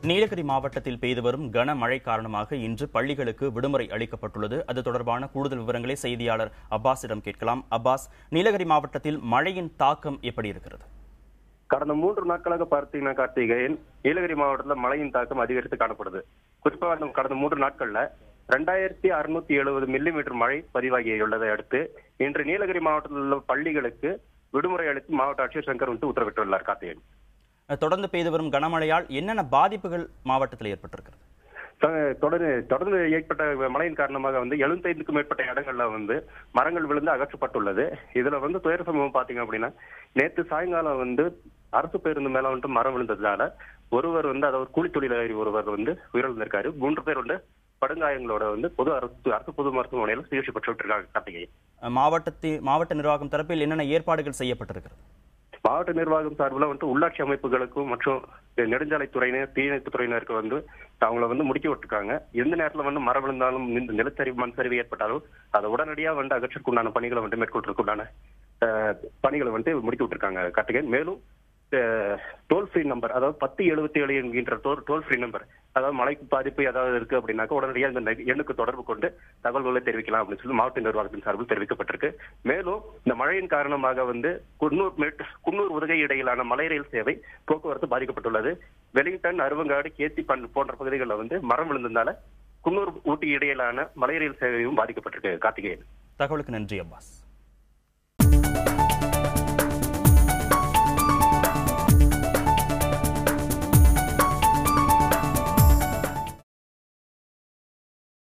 நீலகிரி மாவட்டத்தில் பெய்து வரும் கனமழை காரணமாக இன்று பள்ளிகளுக்கு விடுமுறை அளிக்கப்பட்டுள்ளது. அது தொடர்பான கூடுதல் விவரங்களை செய்தியாளர் அப்பாஸிடம் கேட்கலாம். அப்பாஸ், நீலகிரி மாவட்டத்தில் மழையின் தாக்கம் எப்படி இருக்கிறது? கடந்த 3 நாட்களாக பார்த்தீங்கன்னா கார்த்திகேயன், நீலகிரி மாவட்டத்தில் மழையின் தாக்கம் அதிகரித்து காணப்படுது. குறிப்பாக கடந்த 3 நாட்கள்ல 2670 மில்லிமீட்டர் மழை பதிவாகியுள்ளதை அடுத்து இன்று நீலகிரி மாவட்டத்தில் உள்ள பள்ளிகளுக்கு விடுமுறை அளித்து மாவட்ட ஆட்சியர் சங்கர் உத்தரவிட்டுள்ளார். கார்த்திகேயன், தொடர்ந்து பெய்து வரும் கனமழையால் என்னென்ன பாதிப்புகள் மாவட்டத்தில் ஏற்பட்டிருக்கிறது? தொடர்ந்து ஏற்பட்ட மழையின் காரணமாக 75க்கும் மேற்பட்ட இடங்கள்ல மரங்கள் விழுந்து அகற்றப்பட்டுள்ளது. இதுல துயர சம்பவம் பாத்தீங்க அப்படின்னா, நேற்று சாயங்காலம் அரசு பேருந்து மேல மரம் விழுந்ததுனால ஒருவர் அதாவது கூலி தொழிலாளி ஒருவர் உயிரிழந்திருக்காரு. 3 பேர் படுகாயங்களோட அரசு பொது மருத்துவமனையில் சிகிச்சை பெற்று இருக்காங்க. கார்த்திகேயன், மாவட்ட நிர்வாகம் தரப்பில் என்னென்ன ஏற்பாடுகள் செய்யப்பட்டிருக்கிறது? மாவட்ட நிர்வாகம் சார்பில் உள்ளாட்சி அமைப்புகளுக்கும் மற்றும் நெடுஞ்சாலைத்துறையினர், தீயணைப்பு துறையினருக்கு அவங்கள முடுக்கி விட்டுருக்காங்க. எந்த நேரத்தில் மரம் விழுந்தாலும், நிலச்சரிவு மண் சரிவு ஏற்பட்டாலும் அதை உடனடியாக அகற்றற்குண்டான பணிகளை மேற்கொள்றதுக்குண்டான பணிகளை முடித்து விட்டுருக்காங்க. கார்த்திகேயன், மேலும் டோல் ஃப்ரீ நம்பர், அதாவது 1077 என்கின்ற டோல் ஃப்ரீ நம்பர், அதாவது மழைக்கு பாதிப்பு ஏதாவது இருக்கு அப்படின்னாக்க உடனடியாக இந்த எண்ணுக்கு தொடர்பு கொண்டு தகவல்களை தெரிவிக்கலாம் அப்படின்னு சொல்லி மாவட்ட நிர்வாகத்தின் சார்பில் தெரிவிக்கப்பட்டிருக்கு. மேலும் இந்த மழையின் காரணமாக குன்னூர் உதகை இடையிலான மலை ரயில் சேவை போக்குவரத்து பாதிக்கப்பட்டுள்ளது. வெலிங்டன், அருவங்காடு, கேத்தி போன்ற பகுதிகளில் மரம் விழுந்ததால குன்னூர் ஊட்டி இடையிலான மலை ரயில் சேவையும் பாதிக்கப்பட்டிருக்கு. கார்த்திகேயன், தகவலுக்கு நன்றி அப்பாஸ்.